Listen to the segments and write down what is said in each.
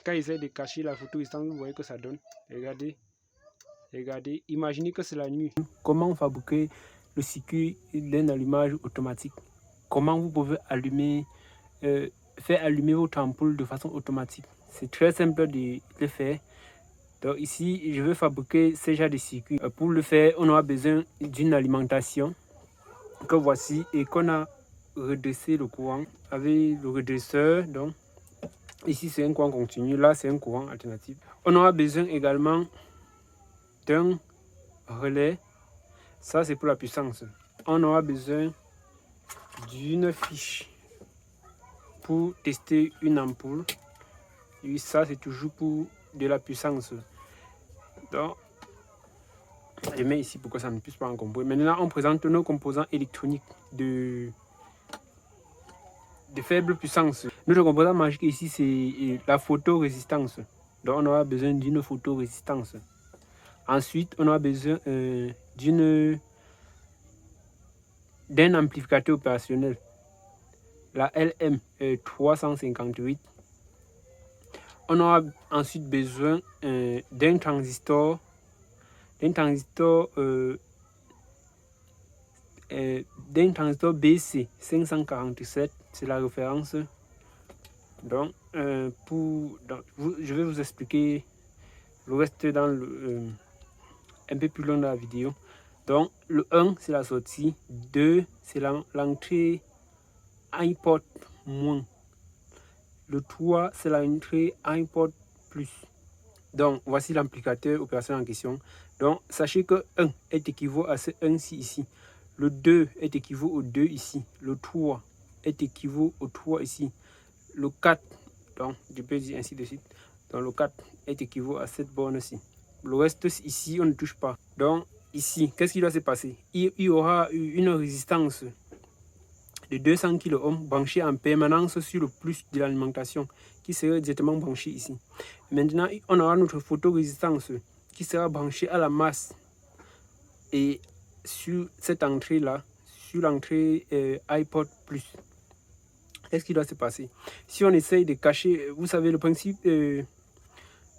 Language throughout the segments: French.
Quand il essaie de cacher la photo résistance, vous voyez que ça donne. Regardez. Regardez. Imaginez que c'est la nuit. Comment fabriquer le circuit d'un allumage automatique? Comment vous pouvez allumer, faire allumer votre ampoule de façon automatique? C'est très simple de le faire. Donc ici, je vais fabriquer ce genre de circuit. Pour le faire, on aura besoin d'une alimentation que voici et qu'on a redressé le courant avec le redresseur. Donc ici, c'est un courant continu. Là, c'est un courant alternatif. On aura besoin également d'un relais. Ça, c'est pour la puissance. On aura besoin d'une fiche pour tester une ampoule. Et ça, c'est toujours pour de la puissance. Donc, je mets ici pour que ça ne puisse pas encombrer. Maintenant, on présente nos composants électroniques de faible puissance. Notre composant magique ici, c'est la photorésistance. Donc, on aura besoin d'une photorésistance. Ensuite, on aura besoin d'un amplificateur opérationnel. La LM358. On aura ensuite besoin d'un transistor BC547, c'est la référence. Donc, je vais vous expliquer le reste dans un peu plus long dans la vidéo. Donc, le 1, c'est la sortie. 2, c'est l'entrée iPod moins. Le 3, c'est l'entrée iPod plus. Donc, voici l'amplificateur opérationnel en question. Donc, sachez que 1 est équivaut à ce 1-ci ici. Le 2 est équivaut au 2 ici. Le 3 est équivaut au 3 ici. Le 4, donc je peux dire ainsi de suite. Donc, le 4 est équivaut à cette borne-ci. Le reste ici, on ne touche pas. Donc, ici, qu'est-ce qui doit se passer? Il y aura une résistance de 200 kΩ branchée en permanence sur le plus de l'alimentation qui serait directement branché ici. Maintenant, on aura notre photorésistance qui sera branchée à la masse et sur cette entrée-là, sur l'entrée iPod plus. Qu'est-ce qui doit se passer? Si on essaye de cacher, vous savez, le principe de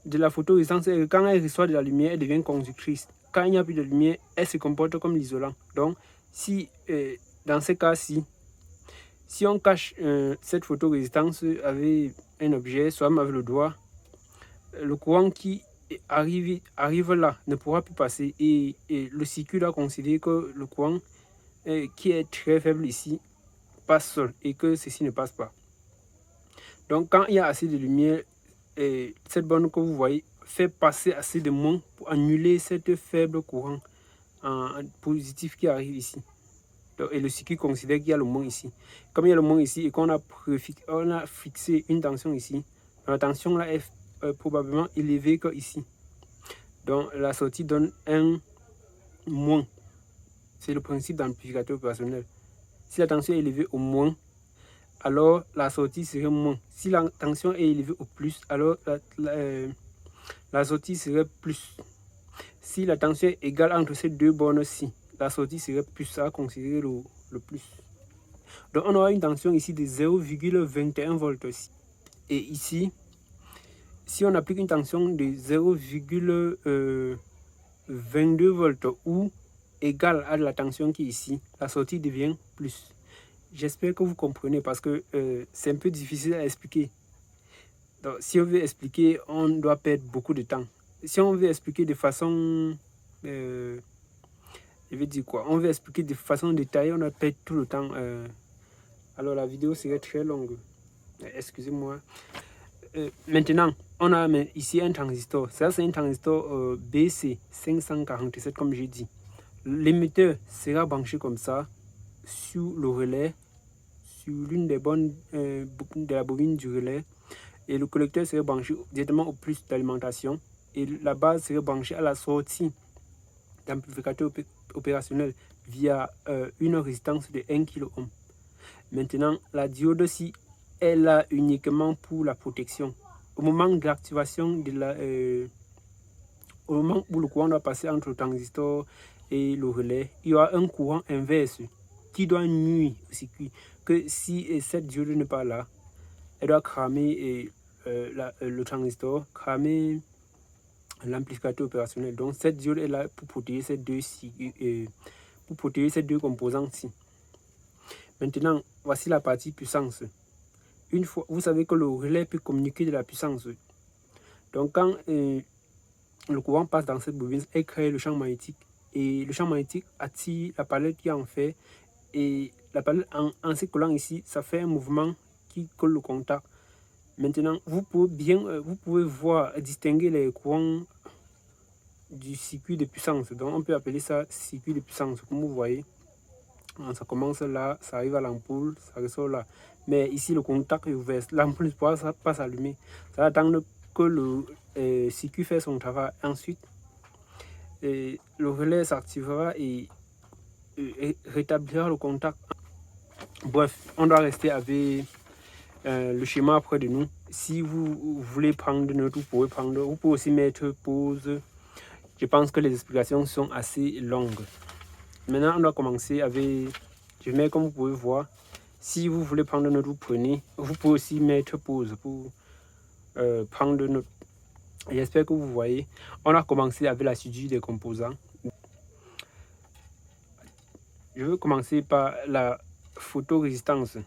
la photorésistance, c'est que quand elle reçoit de la lumière, elle devient conductrice. Quand il n'y a plus de lumière, elle se comporte comme l'isolant. Donc, si dans ce cas-ci, si on cache cette photorésistance avec un objet, soit même avec le doigt, le courant qui arrive là ne pourra plus passer et le circuit doit considérer que le courant qui est très faible ici passe seul et que ceci ne passe pas. Donc quand il y a assez de lumière, cette borne que vous voyez fait passer assez de moins pour annuler cette faible courant en positif qui arrive ici. Et le circuit considère qu'il y a le moins ici. Comme il y a le moins ici et qu'on a fixé une tension ici, la tension là est probablement élevée que ici. Donc la sortie donne un moins. C'est le principe d'amplificateur opérationnel. Si la tension est élevée au moins, alors la sortie serait moins. Si la tension est élevée au plus, alors la sortie serait plus. Si la tension est égale entre ces deux bornes-ci, la sortie serait plus à considérer le plus. Donc on aura une tension ici de 0,21 volts. Et ici, si on applique une tension de 0,22 volts ou égale à la tension qui est ici, la sortie devient plus. J'espère que vous comprenez parce que c'est un peu difficile à expliquer. Donc si on veut expliquer, on doit perdre beaucoup de temps. Si on veut expliquer de façon... je vais dire quoi? On veut expliquer de façon détaillée, on a perdu tout le temps. Alors la vidéo serait très longue. Excusez-moi. Maintenant, on a ici un transistor. Ça, c'est un transistor BC547, comme j'ai dit. L'émetteur sera branché comme ça sur le relais, sur l'une des bornes de la bobine du relais. Et le collecteur serait branché directement au plus d'alimentation. Et la base serait branchée à la sortie d'amplificateur opérationnel via une résistance de 1 kΩ. Maintenant, la diode-ci est là uniquement pour la protection. Au moment de l'activation de au moment où le courant doit passer entre le transistor et le relais, il y aura un courant inverse qui doit nuire au circuit. Que si cette diode n'est pas là, elle doit cramer le transistor, cramer l'amplificateur opérationnel. Donc cette diode est là pour protéger ces deux composants-ci. Maintenant, voici la partie puissance. Une fois, vous savez que le relais peut communiquer de la puissance. Donc quand le courant passe dans cette bobine, elle crée le champ magnétique. Et le champ magnétique attire la palette qui est en fer. Et la palette en se collant ici, ça fait un mouvement qui colle le contact. Maintenant, vous pouvez voir, distinguer les courants du circuit de puissance. Donc on peut appeler ça circuit de puissance, comme vous voyez. Ça commence là, ça arrive à l'ampoule, ça ressort là. Mais ici, le contact est ouvert. L'ampoule ne pourra pas s'allumer. Ça va attendre que le circuit fait son travail. Ensuite, le relais s'activera et rétablira le contact. Bref, on doit rester avec le schéma près de nous. Si vous voulez prendre de notes, vous pouvez aussi mettre pause. Je pense que les explications sont assez longues. Maintenant, on doit commencer avec, je mets comme vous pouvez voir. Si vous voulez prendre note, vous prenez. Vous pouvez aussi mettre pause pour prendre note. J'espère que vous voyez. On a commencé avec la soudure des composants. Je vais commencer par la photorésistance.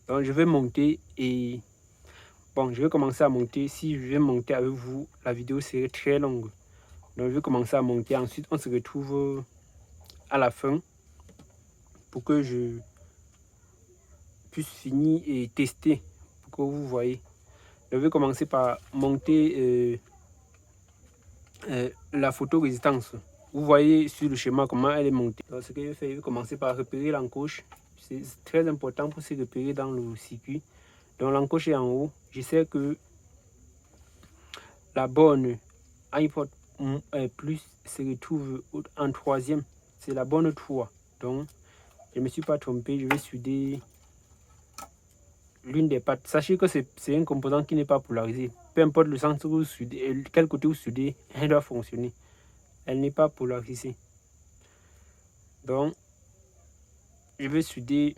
Donc, je vais monter et... Bon, je vais commencer à monter. Si je vais monter avec vous, la vidéo serait très longue. Donc, je vais commencer à monter. Ensuite, on se retrouve à la fin pour que je puisse finir et tester pour que vous voyez. Je vais commencer par monter la photorésistance. Vous voyez sur le schéma comment elle est montée. Donc, ce que je vais faire, je vais commencer par repérer l'encoche. C'est très important pour se repérer dans le circuit. Donc l'encoche est en haut. Je sais que la borne iPod plus se retrouve en troisième. C'est la borne 3. Donc je ne me suis pas trompé. Je vais souder l'une des pattes. Sachez que c'est un composant qui n'est pas polarisé. Peu importe le sens que vous soudez, quel côté vous soudez, elle doit fonctionner. Elle n'est pas polarisée. Donc je vais souder.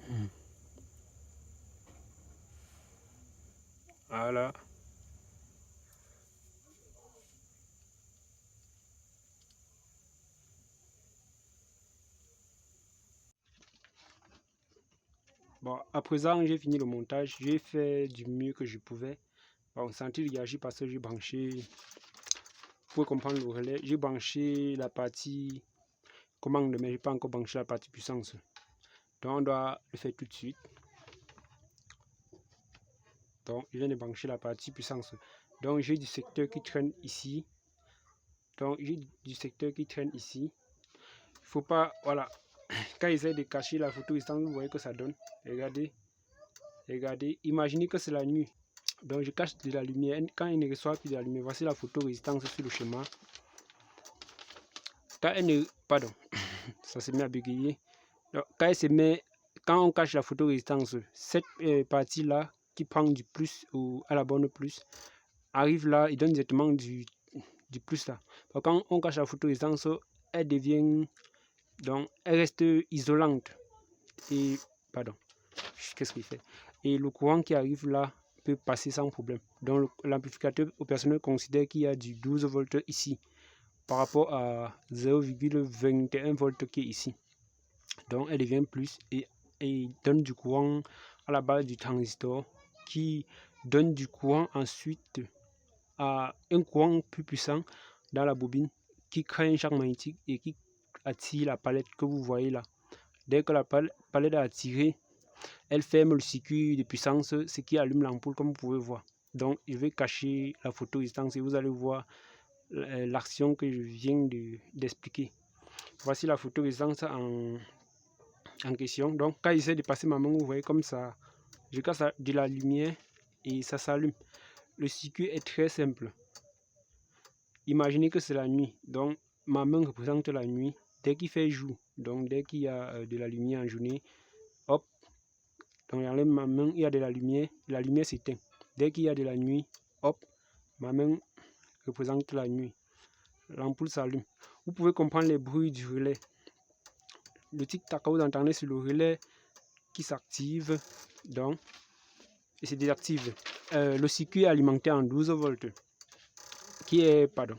Voilà. Bon, à présent, j'ai fini le montage. J'ai fait du mieux que je pouvais. Bon, senti gâchis parce que j'ai branché, pour comprendre le relais, j'ai branché la partie commande, mais je n'ai pas encore branché la partie puissance. Donc, on doit le faire tout de suite. Donc, je viens de brancher la partie puissance. Donc, j'ai du secteur qui traîne ici. Donc, j'ai du secteur qui traîne ici. Il ne faut pas, voilà. Quand ils essaient de cacher la photorésistance, vous voyez que ça donne. Regardez. Regardez. Imaginez que c'est la nuit. Donc je cache de la lumière. Quand il ne reçoit plus de la lumière, voici la photorésistance sur le schéma. Quand elle ne... Pardon. Ça se met à bégayer. Donc, quand on cache la photorésistance, cette partie-là qui prend du plus à la borne plus, arrive là, il donne directement du plus là. Donc, quand on cache la photorésistance, elle devient... Donc elle reste isolante. Et... Pardon. Qu'est-ce qu'il fait? Et le courant qui arrive là peut passer sans problème. Donc l'amplificateur opérationnel considère qu'il y a du 12 volts ici par rapport à 0,21 volts qui est ici. Donc elle devient plus et donne du courant à la base du transistor qui donne du courant ensuite à un courant plus puissant dans la bobine qui crée un champ magnétique et qui attire la palette que vous voyez là. Dès que la palette est attirée, elle ferme le circuit de puissance, ce qui allume l'ampoule comme vous pouvez voir. Donc je vais cacher la photorésistance et vous allez voir l'action que je viens d'expliquer. Voici la photorésistance en question. Donc quand j'essaie de passer ma main, vous voyez comme ça, je casse de la lumière et ça s'allume. Le circuit est très simple. Imaginez que c'est la nuit. Donc ma main représente la nuit. Dès qu'il fait jour, donc dès qu'il y a de la lumière en journée, hop, donc j'enlève ma main, il y a de la lumière s'éteint. Dès qu'il y a de la nuit, hop, ma main représente la nuit. L'ampoule s'allume. Vous pouvez comprendre les bruits du relais. Le tic-tac que vous entendez sur le relais qui s'active. Donc, et c'est désactive. Le circuit est alimenté en 12 volts qui est, pardon,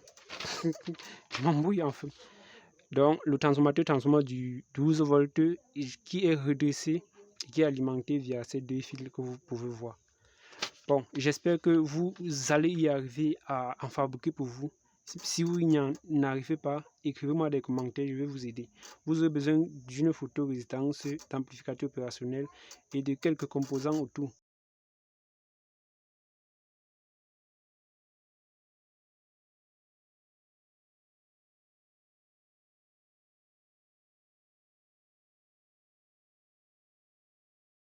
je m'embrouille en fait. Donc le transformateur transforme du 12 volts qui est redressé et qui est alimenté via ces deux fils que vous pouvez voir. Bon, j'espère que vous allez y arriver à en fabriquer pour vous. Si vous n'y arrivez pas, écrivez-moi des commentaires, je vais vous aider. Vous aurez besoin d'une photo résistance, d'amplificateur opérationnel et de quelques composants autour.